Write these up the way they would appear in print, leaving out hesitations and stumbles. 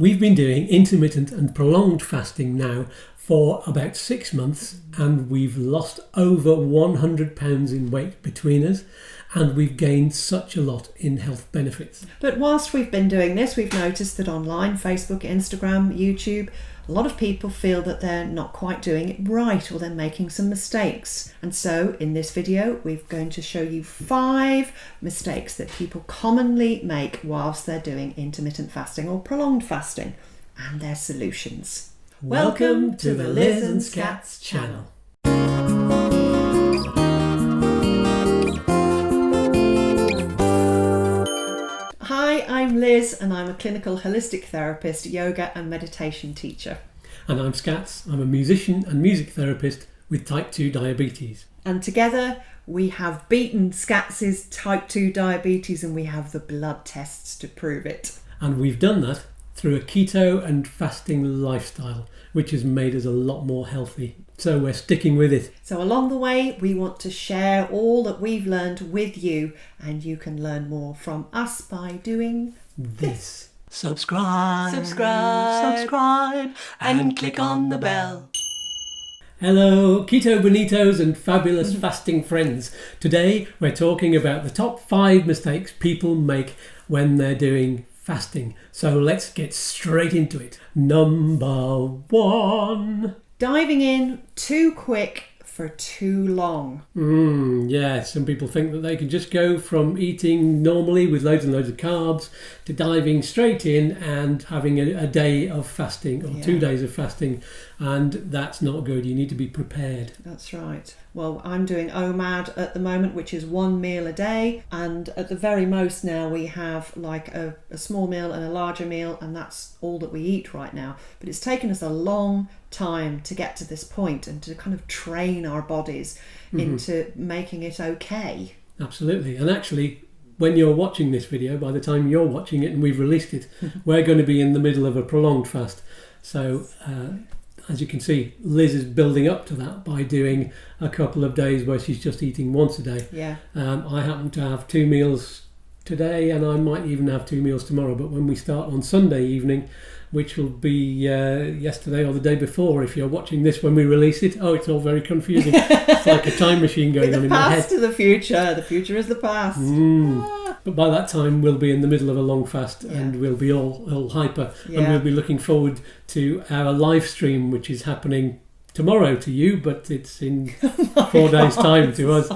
We've been doing intermittent and prolonged fasting now for about 6 months, and we've lost over 100 pounds in weight between us, and we've gained such a lot in health benefits. But whilst we've been doing this, we've noticed that online, Facebook, Instagram, YouTube, a lot of people feel that they're not quite doing it right, or they're making some mistakes. And so in this video, we're going to show you 5 mistakes that people commonly make whilst they're doing intermittent fasting or prolonged fasting, and their solutions. Welcome to the Liz and Skatz channel. Hi, I'm Liz and I'm a clinical holistic therapist, yoga and meditation teacher. And I'm Skatz. I'm a musician and music therapist with type 2 diabetes. And together we have beaten Skatz's type 2 diabetes, and we have the blood tests to prove it. And we've done that through a keto and fasting lifestyle, which has made us a lot more healthy. So we're sticking with it. So along the way, we want to share all that we've learned with you, and you can learn more from us by doing this. Subscribe, and click on the bell. Hello, keto bonitos and fabulous fasting friends. Today we're talking about the top 5 mistakes people make when they're doing fasting. So let's get straight into it. Number 1. Diving in too quick for too long. Yeah, some people think that they can just go from eating normally with loads and loads of carbs to diving straight in and having a day of fasting or 2 days of fasting, and that's not good. You need to be prepared. That's right. Well, I'm doing OMAD at the moment, which is 1 meal a day, and at the very most now we have like a small meal and a larger meal, and that's all that we eat right now. But it's taken us a long time to get to this point and to kind of train our bodies into making it okay. Absolutely. And actually, when you're watching this video, by the time you're watching it and we've released it, we're going to be in the middle of a prolonged fast. So as you can see, Liz is building up to that by doing a couple of days where she's just eating once a day. Yeah. I happen to have 2 meals today, and I might even have 2 meals tomorrow. But when we start on Sunday evening, which will be yesterday or the day before, if you're watching this when we release it, it's all very confusing. It's like a time machine going on in my head. The past to the future is the past. But by that time we'll be in the middle of a long fast, and we'll be all hyper, and we'll be looking forward to our live stream, which is happening tomorrow to you, but it's in 4 days time to us.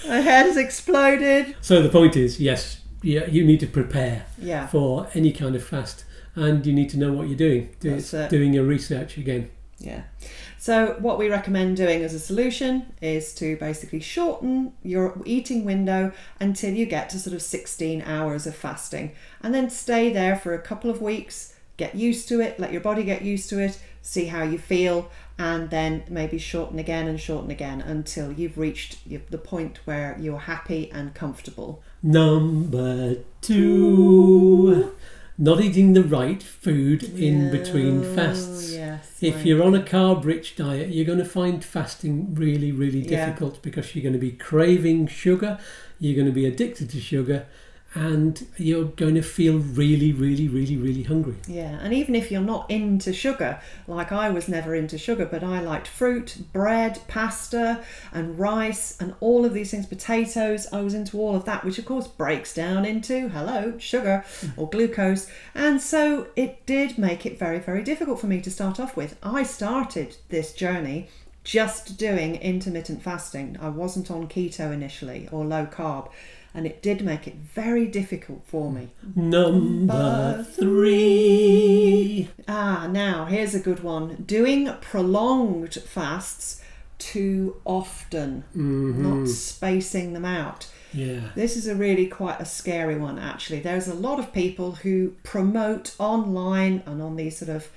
My head has exploded. So the point is, yes, you need to prepare Yeah. for any kind of fast, and you need to know what you're doing. Doing your research again. Yeah. So what we recommend doing as a solution is to basically shorten your eating window until you get to sort of 16 hours of fasting, and then stay there for a couple of weeks, get used to it, let your body get used to it, see how you feel, and then maybe shorten again until you've reached the point where you're happy and comfortable. Number 2. Not eating the right food in between fasts. Yes, if you're on a carb-rich diet, you're going to find fasting really, really difficult because you're going to be craving sugar, you're going to be addicted to sugar, and you're going to feel really, really, really, really hungry. Yeah, and even if you're not into sugar, like I was never into sugar, but I liked fruit, bread, pasta and rice and all of these things, potatoes, I was into all of that, which of course breaks down into, sugar or glucose. And so it did make it very, very difficult for me to start off with. I started this journey just doing intermittent fasting. I wasn't on keto initially or low carb. And it did make it very difficult for me. Number 3. Now here's a good one. Doing prolonged fasts too often, not spacing them out. Yeah. This is really quite a scary one, actually. There's a lot of people who promote online and on these sort of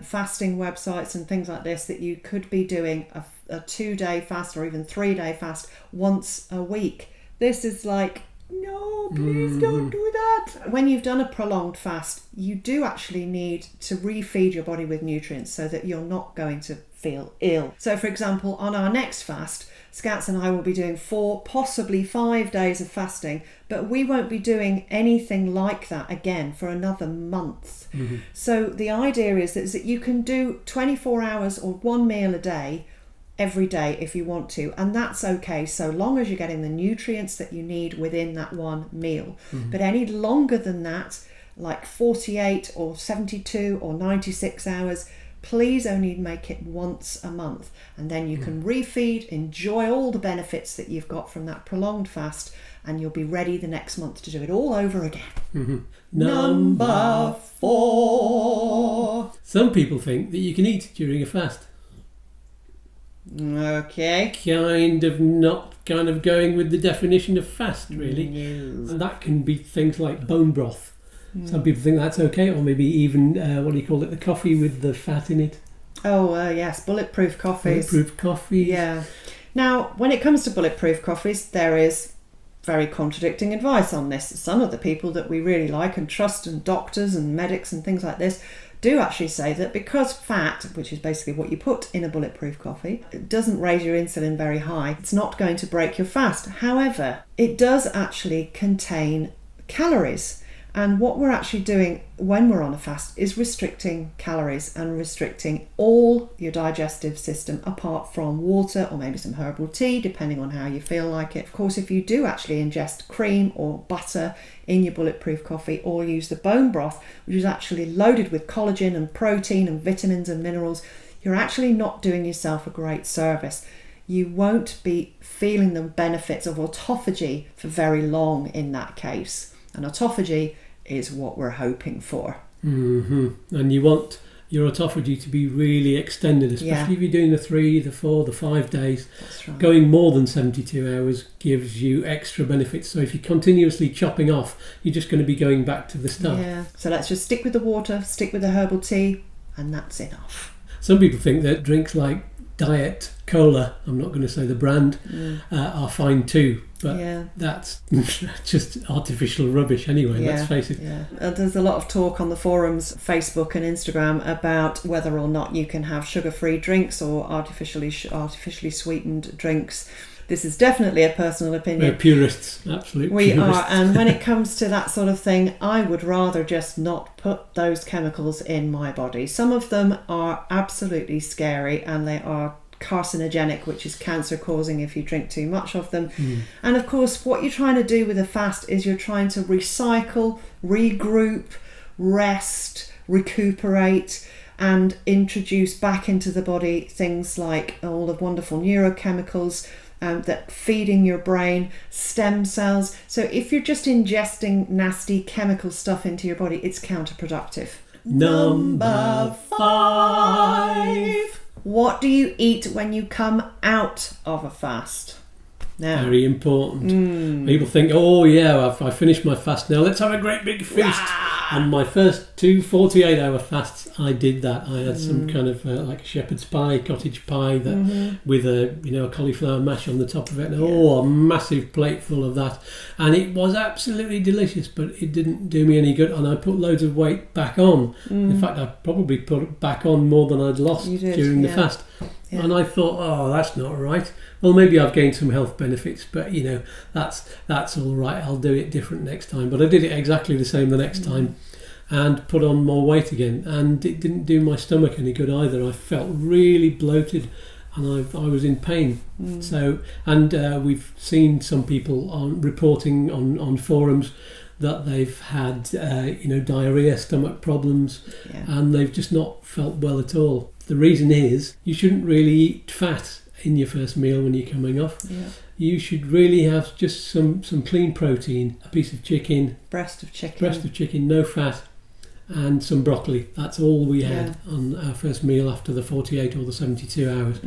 fasting websites and things like this that you could be doing a 2-day fast or even 3-day fast once a week. This is like, no, please don't do that. When you've done a prolonged fast, you do actually need to refeed your body with nutrients so that you're not going to feel ill. So for example, on our next fast, Skatz and I will be doing 4, possibly 5 days of fasting, but we won't be doing anything like that again for another month. So the idea is that you can do 24 hours or 1 meal a day every day if you want to, and that's okay so long as you're getting the nutrients that you need within that one meal. But any longer than that, like 48 or 72 or 96 hours, please only make it once a month, and then you can refeed, enjoy all the benefits that you've got from that prolonged fast, and you'll be ready the next month to do it all over again. Number 4. Some people think that you can eat during a fast. Okay. Kind of going with the definition of fast, really. And that can be things like bone broth. Some people think that's okay, or maybe even, the coffee with the fat in it. Yes, bulletproof coffees. Bulletproof coffees. Yeah. Now, when it comes to bulletproof coffees, there is very contradicting advice on this. Some of the people that we really like and trust, and doctors and medics and things like this, do actually say that because fat, which is basically what you put in a bulletproof coffee, it doesn't raise your insulin very high. It's not going to break your fast. However, it does actually contain calories. And what we're actually doing when we're on a fast is restricting calories and restricting all your digestive system apart from water or maybe some herbal tea, depending on how you feel like it. Of course, if you do actually ingest cream or butter in your bulletproof coffee, or use the bone broth, which is actually loaded with collagen and protein and vitamins and minerals, you're actually not doing yourself a great service. You won't be feeling the benefits of autophagy for very long in that case. And autophagy is what we're hoping for. And you want your autophagy to be really extended, especially if you're doing the 3, the 4, the 5 days. That's right. Going more than 72 hours gives you extra benefits. So if you're continuously chopping off, you're just going to be going back to the start. Yeah. So let's just stick with the water, stick with the herbal tea, and that's enough. Some people think that drinks like Diet Cola, I'm not going to say the brand, are fine too. But that's just artificial rubbish anyway, let's face it. There's a lot of talk on the forums, Facebook and Instagram, about whether or not you can have sugar-free drinks or artificially sweetened drinks. This is definitely a personal opinion. We're purists, absolute we purists. are, and when it comes to that sort of thing, I would rather just not put those chemicals in my body. Some of them are absolutely scary, and they are carcinogenic, which is cancer causing if you drink too much of them. And of course, what you're trying to do with a fast is you're trying to recycle, regroup, rest, recuperate, and introduce back into the body things like all the wonderful neurochemicals that feeding your brain, stem cells. So if you're just ingesting nasty chemical stuff into your body, it's counterproductive. Number 5. What do you eat when you come out of a fast? Now, very important. People think, I finished my fast now, let's have a great big feast. And my first 2 48-hour fasts, I did that. I had some kind of like a shepherd's pie, cottage pie that with a cauliflower mash on the top of it. And, a massive plate full of that. And it was absolutely delicious, but it didn't do me any good. And I put loads of weight back on. In fact, I probably put back on more than I'd lost during the fast. And I thought, that's not right. Well, maybe I've gained some health benefits, but that's all right. I'll do it different next time. But I did it exactly the same the next time, and put on more weight again, and it didn't do my stomach any good either. I felt really bloated, and I was in pain. So, and we've seen some people reporting on forums that they've had diarrhea, stomach problems, and they've just not felt well at all. The reason is you shouldn't really eat fat in your first meal when you're coming off. You should really have just some clean protein, a piece of chicken, breast of chicken, no fat, and some broccoli. That's all we had on our first meal after the 48 or the 72 hours.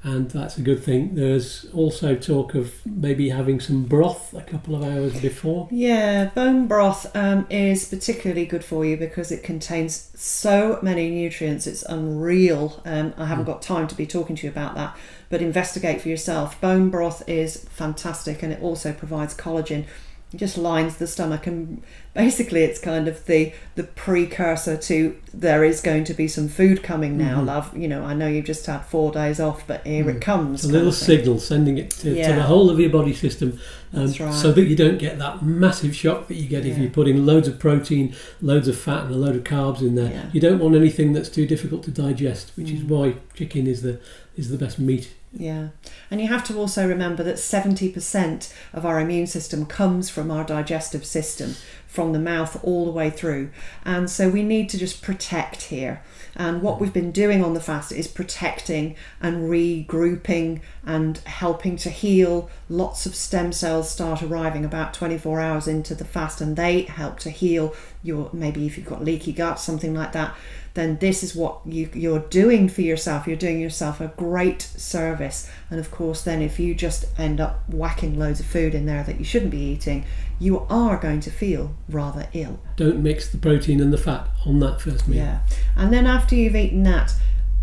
And that's a good thing. There's also talk of maybe having some broth a couple of hours before. Yeah, bone broth is particularly good for you because it contains so many nutrients. It's unreal. I haven't got time to be talking to you about that, but investigate for yourself. Bone broth is fantastic, and it also provides collagen. It just lines the stomach, and basically it's kind of the precursor to there is going to be some food coming now, love. You know, I know you've just had 4 days off, but here it comes. It's a little signal, sending it to the whole of your body system, That's right. so that you don't get that massive shock that you get if you put in loads of protein, loads of fat and a load of carbs in there. Yeah. You don't want anything that's too difficult to digest, which is why chicken is the best meat. Yeah, and you have to also remember that 70% of our immune system comes from our digestive system, from the mouth all the way through. And so we need to just protect here. And what we've been doing on the fast is protecting and regrouping and helping to heal. Lots of stem cells start arriving about 24 hours into the fast, and they help to heal your, maybe if you've got leaky gut, something like that. Then this is what you're doing for yourself. You're doing yourself a great service. And of course, then if you just end up whacking loads of food in there that you shouldn't be eating, you are going to feel rather ill. Don't mix the protein and the fat on that first meal. Yeah. And then after you've eaten that,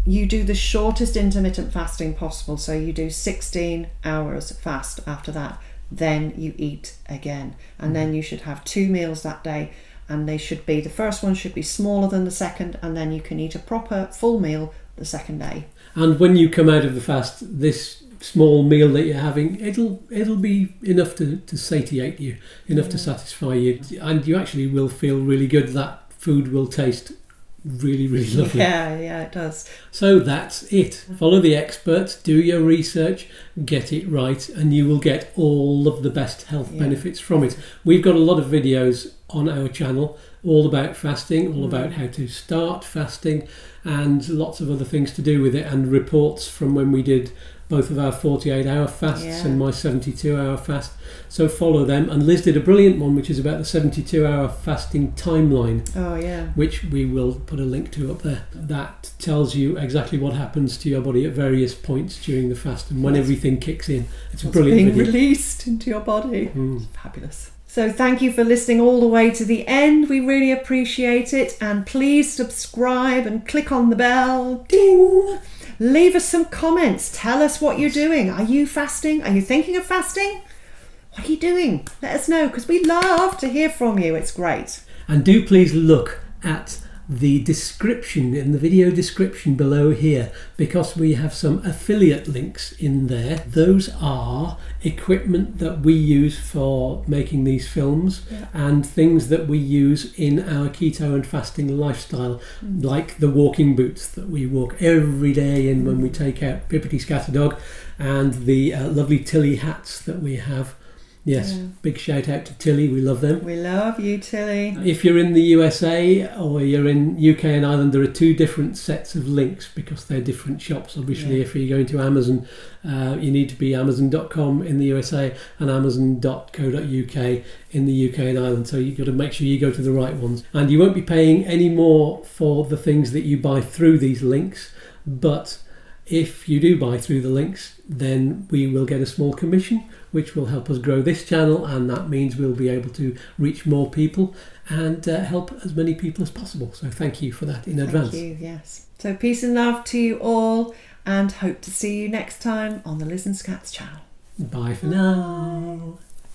you do the shortest intermittent fasting possible. So you do 16 hours fast after that. Then you eat again. And then you should have 2 meals that day. And they should be, the first one should be smaller than the second, and then you can eat a proper full meal the second day. And when you come out of the fast, this small meal that you're having, it'll be enough to satiate you, enough to satisfy you, and you actually will feel really good. That food will taste really, really lovely. Yeah, it does. So that's it. Follow the experts, do your research, get it right, and you will get all of the best health benefits from it. We've got a lot of videos on our channel all about fasting, all about how to start fasting, and lots of other things to do with it, and reports from when we did both of our 48-hour fasts and my 72-hour fast. So follow them. And Liz did a brilliant one, which is about the 72-hour fasting timeline. Oh, yeah. Which we will put a link to up there. That tells you exactly what happens to your body at various points during the fast and when everything kicks in. It's a brilliant video. Released into your body. It's fabulous. So thank you for listening all the way to the end. We really appreciate it. And please subscribe and click on the bell. Ding! Leave us some comments. Tell us what you're doing. Are you fasting? Are you thinking of fasting? What are you doing? Let us know, because we love to hear from you. It's great. And do please look at the description, in the video description below here, because we have some affiliate links in there. Those are equipment that we use for making these films and things that we use in our keto and fasting lifestyle, like the walking boots that we walk every day in when we take out Pippity Scatterdog, and the lovely Tilly hats that we have. Yes, big shout out to Tilly, we love them. We love you, Tilly. If you're in the USA or you're in UK and Ireland, there are 2 different sets of links because they're different shops. Obviously, if you're going to Amazon, you need to be amazon.com in the USA and amazon.co.uk in the UK and Ireland. So you've got to make sure you go to the right ones. And you won't be paying any more for the things that you buy through these links, but if you do buy through the links, then we will get a small commission, which will help us grow this channel, and that means we'll be able to reach more people and help as many people as possible. So thank you for that in advance. Thank you, yes. So peace and love to you all, and hope to see you next time on the Liz and Skatz channel. Bye for now.